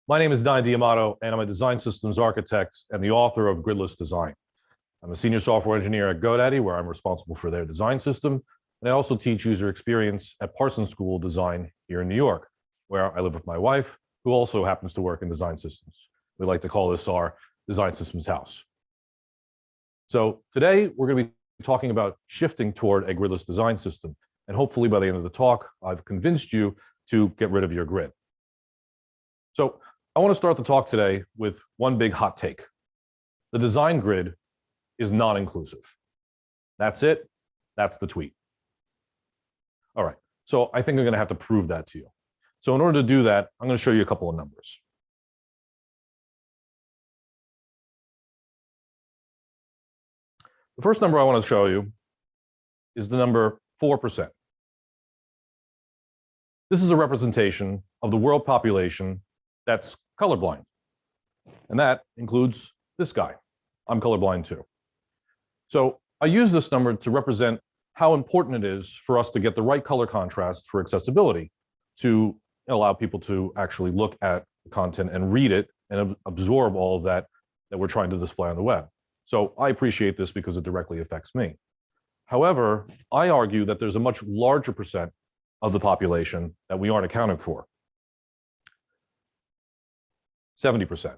My name is Don D'Amato, and I'm a design systems architect and the author of Gridless Design. I'm a senior software engineer at GoDaddy, where I'm responsible for their design system. And I also teach user experience at Parsons School of Design here in New York, where I live with my wife, who also happens to work in design systems. We like to call this our design systems house. So today we're going to be talking about shifting toward a gridless design system. And hopefully by the end of the talk, I've convinced you to get rid of your grid. So I want to start the talk today with one big hot take. The design grid is not inclusive. That's it. That's the tweet. All right. So I think I'm going to have to prove that to you. So in order to do that, I'm going to show you a couple of numbers. The first number I want to show you is the number 4%. This is a representation of the world population that's colorblind. And that includes this guy. I'm colorblind too. So I use this number to represent how important it is for us to get the right color contrast for accessibility to allow people to actually look at the content and read it and absorb all of that we're trying to display on the web. So I appreciate this because it directly affects me. However, I argue that there's a much larger percent of the population that we aren't accounting for. 70%.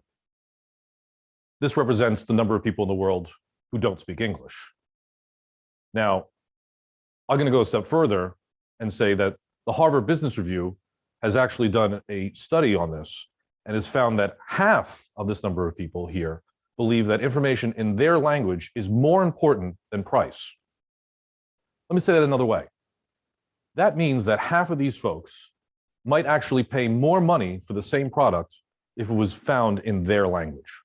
This represents the number of people in the world who don't speak English. Now, I'm going to go a step further and say that the Harvard Business Review has actually done a study on this and has found that half of this number of people here believe that information in their language is more important than price. Let me say that another way. That means that half of these folks might actually pay more money for the same product if it was found in their language.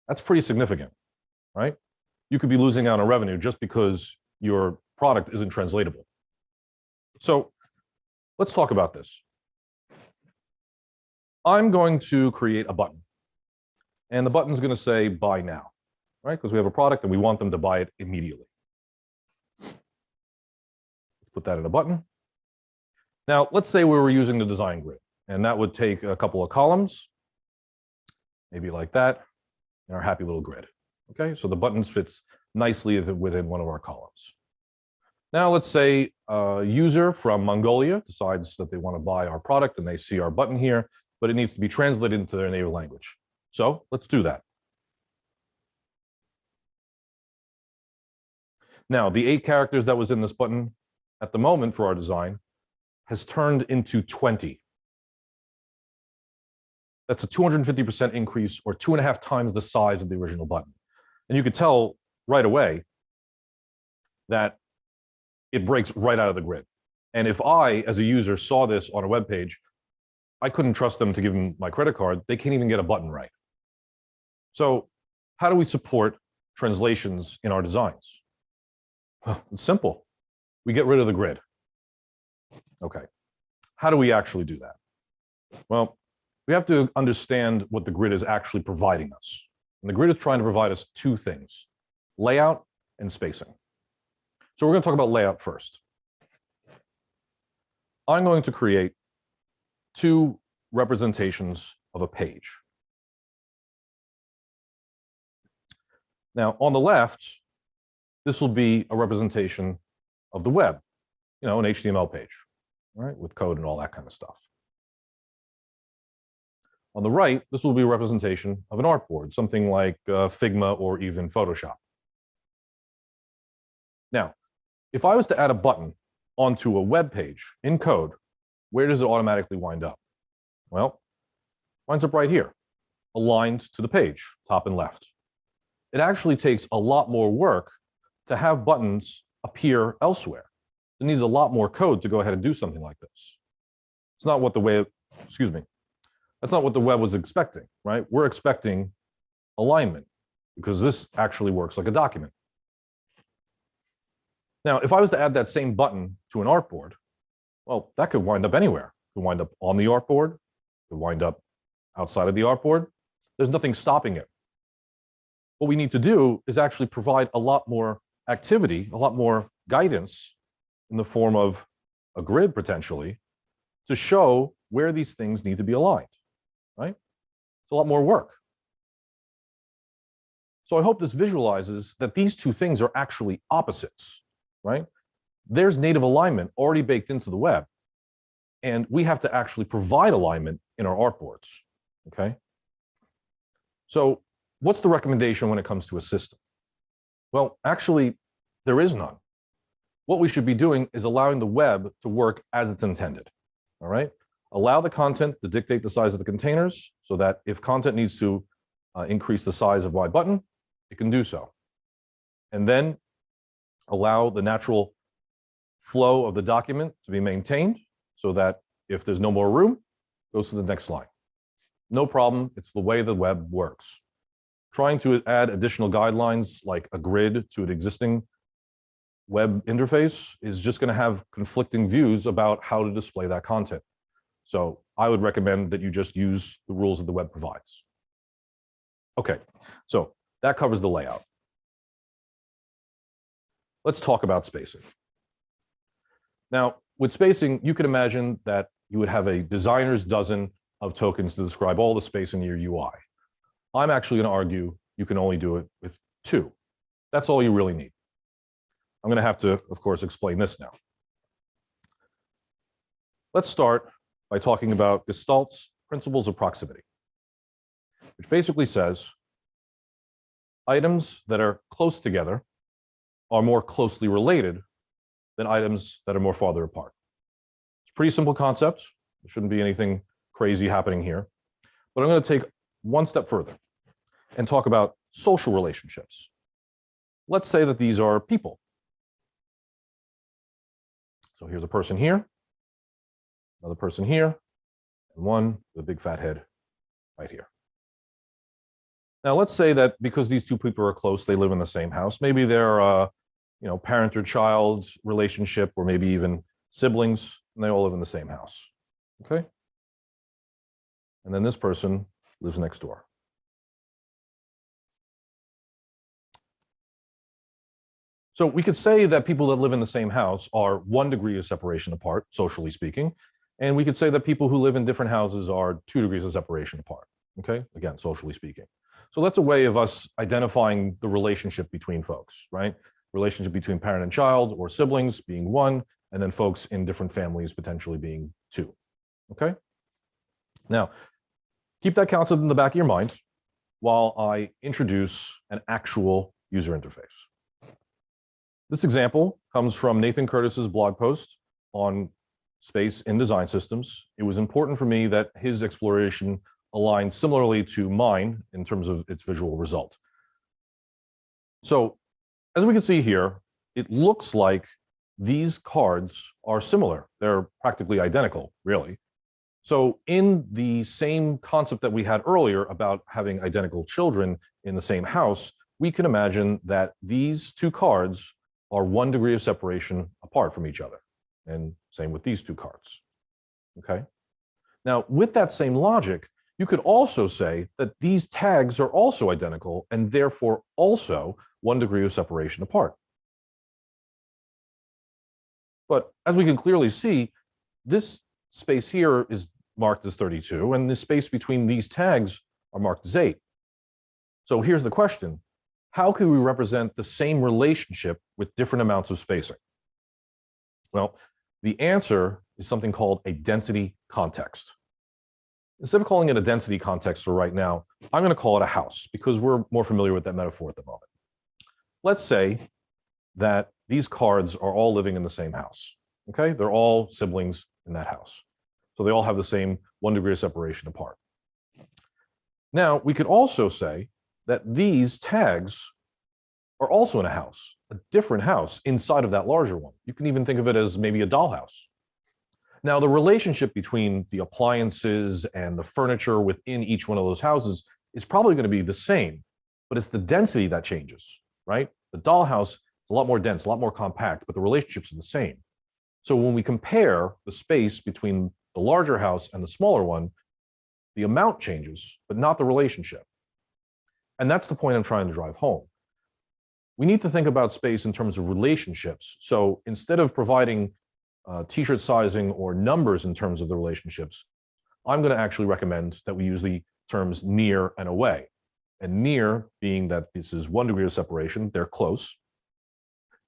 That's pretty significant, right? You could be losing out on revenue just because your product isn't translatable. So let's talk about this. I'm going to create a button. And the button's going to say buy now, right? Because we have a product and we want them to buy it immediately. Put that in a button. Now, let's say we were using the design grid, and that would take a couple of columns, maybe like that, and our happy little grid. Okay, so the buttons fits nicely within one of our columns. Now, let's say a user from Mongolia decides that they want to buy our product and they see our button here, but it needs to be translated into their native language. So let's do that. Now, the 8 characters that was in this button at the moment for our design has turned into 20. That's a 250% increase, or 2.5 times the size of the original button. And you could tell right away that it breaks right out of the grid. And if I, as a user, saw this on a web page, I couldn't trust them to give them my credit card. They can't even get a button right. So how do we support translations in our designs? Well, it's simple. We get rid of the grid. Okay. How do we actually do that? Well, we have to understand what the grid is actually providing us. And the grid is trying to provide us 2 things: layout and spacing. So we're going to talk about layout first. I'm going to create 2 representations of a page. Now, on the left, this will be a representation of the web, an HTML page, right, with code and all that kind of stuff. On the right, this will be a representation of an artboard, something like Figma or even Photoshop. Now, if I was to add a button onto a web page in code, where does it automatically wind up? Well, it winds up right here, aligned to the page, top and left. It actually takes a lot more work to have buttons appear elsewhere. It needs a lot more code to go ahead and do something like this. It's not what the web, that's not what the web was expecting, right? We're expecting alignment because this actually works like a document. Now, if I was to add that same button to an artboard, well, that could wind up anywhere. It could wind up on the artboard, it could wind up outside of the artboard. There's nothing stopping it. What we need to do is actually provide a lot more activity, a lot more guidance in the form of a grid potentially to show where these things need to be aligned, right? It's a lot more work. So I hope this visualizes that these two things are actually opposites, right? There's native alignment already baked into the web, and we have to actually provide alignment in our artboards, okay? So what's the recommendation when it comes to a system? Well, actually, there is none. What we should be doing is allowing the web to work as it's intended, all right? Allow the content to dictate the size of the containers so that if content needs to increase the size of Y button, it can do so. And then allow the natural flow of the document to be maintained so that if there's no more room, it goes to the next line. No problem. It's the way the web works. Trying to add additional guidelines like a grid to an existing web interface is just going to have conflicting views about how to display that content. So I would recommend that you just use the rules that the web provides. Okay, so that covers the layout. Let's talk about spacing. Now, with spacing, you can imagine that you would have a designer's dozen of tokens to describe all the space in your UI. I'm actually going to argue you can only do it with 2. That's all you really need. I'm going to have to, of course, explain this now. Let's start by talking about Gestalt's principles of proximity, which basically says items that are close together are more closely related than items that are more farther apart. It's a pretty simple concept. There shouldn't be anything crazy happening here. But I'm going to take one step further and talk about social relationships. Let's say that these are people. So here's a person here, another person here, and one with a big fat head right here. Now, let's say that because these two people are close, they live in the same house. Maybe they're parent or child relationship, or maybe even siblings, and they all live in the same house, okay? And then this person lives next door. So we could say that people that live in the same house are 1 degree of separation apart, socially speaking, and we could say that people who live in different houses are 2 degrees of separation apart, okay? Again, socially speaking. So that's a way of us identifying the relationship between folks, right? Relationship between parent and child or siblings being 1, and then folks in different families potentially being 2, okay? Now, keep that concept in the back of your mind while I introduce an actual user interface. This example comes from Nathan Curtis's blog post on space in design systems. It was important for me that his exploration aligned similarly to mine in terms of its visual result. So as we can see here, it looks like these cards are similar. They're practically identical, really. So in the same concept that we had earlier about having identical children in the same house, we can imagine that these 2 cards are 1 degree of separation apart from each other. And same with these 2 cards, okay? Now, with that same logic, you could also say that these tags are also identical and therefore also 1 degree of separation apart. But as we can clearly see, this space here is marked as 32, and the space between these tags are marked as 8. So here's the question. How can we represent the same relationship with different amounts of spacing? Well, the answer is something called a density context. Instead of calling it a density context for right now, I'm going to call it a house because we're more familiar with that metaphor at the moment. Let's say that these cards are all living in the same house, okay? They're all siblings in that house. So they all have the same 1 degree of separation apart. Now, we could also say that these tags are also in a house, a different house inside of that larger one. You can even think of it as maybe a dollhouse. Now, the relationship between the appliances and the furniture within each one of those houses is probably going to be the same, but it's the density that changes, right? The dollhouse is a lot more dense, a lot more compact, but the relationships are the same. So when we compare the space between the larger house and the smaller one, the amount changes, but not the relationship. And that's the point I'm trying to drive home. We need to think about space in terms of relationships. So instead of providing t-shirt sizing or numbers in terms of the relationships, I'm going to actually recommend that we use the terms near and away. And near being that this is 1 degree of separation, they're close.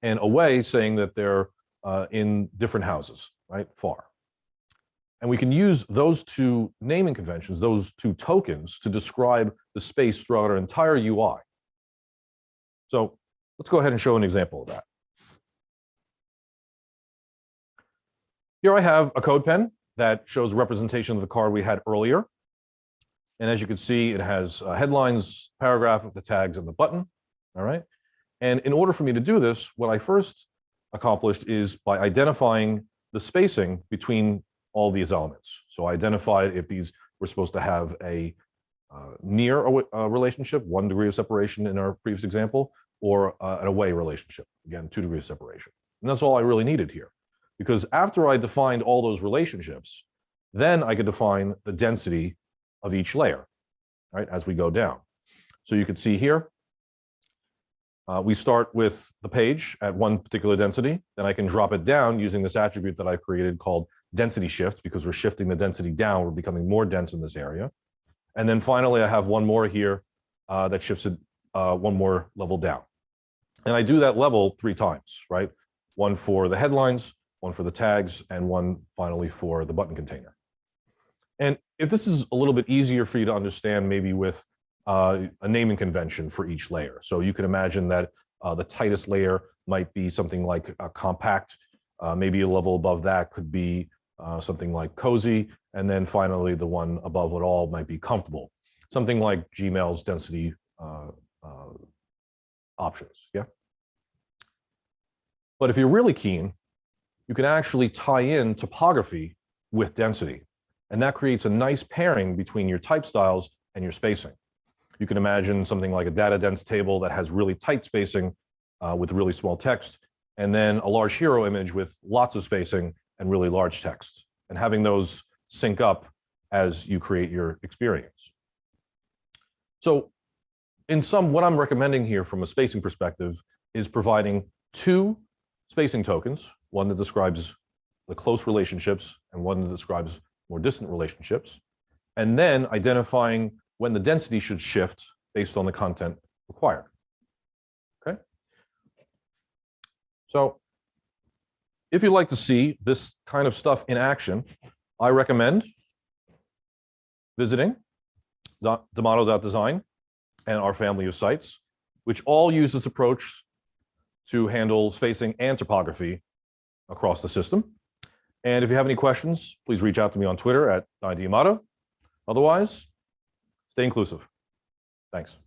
And away saying that they're in different houses, right, far. And we can use those two naming conventions, those two tokens, to describe the space throughout our entire UI. So let's go ahead and show an example of that. Here I have a code pen that shows a representation of the card we had earlier. And as you can see, it has headlines, paragraph, the tags, and the button. All right. And in order for me to do this, what I first accomplished is by identifying the spacing between all these elements. So I identified if these were supposed to have a near relationship, 1 degree of separation in our previous example, or an away relationship, again, 2 degrees of separation. And that's all I really needed here. Because after I defined all those relationships, then I could define the density of each layer, right, as we go down. So you can see here, we start with the page at one particular density, then I can drop it down using this attribute that I created called density shift, because we're shifting the density down, we're becoming more dense in this area. And then finally, I have one more here that shifts it one more level down. And I do that level 3 times, right? One for the headlines, one for the tags, and one finally for the button container. And if this is a little bit easier for you to understand, maybe with a naming convention for each layer. So you can imagine that the tightest layer might be something like compact, maybe a level above that could be something like cozy, and then finally the one above it all might be comfortable, something like Gmail's density options, yeah? But if you're really keen, you can actually tie in topography with density, and that creates a nice pairing between your type styles and your spacing. You can imagine something like a data dense table that has really tight spacing with really small text, and then a large hero image with lots of spacing and really large text, and having those sync up as you create your experience. So in sum, what I'm recommending here from a spacing perspective is providing 2 spacing tokens, one that describes the close relationships and one that describes more distant relationships, and then identifying when the density should shift based on the content required. Okay? So if you'd like to see this kind of stuff in action, I recommend visiting D'Amato.design and our family of sites, which all use this approach to handle spacing and topography across the system. And if you have any questions, please reach out to me on Twitter at @D'Amato. Otherwise, stay inclusive. Thanks.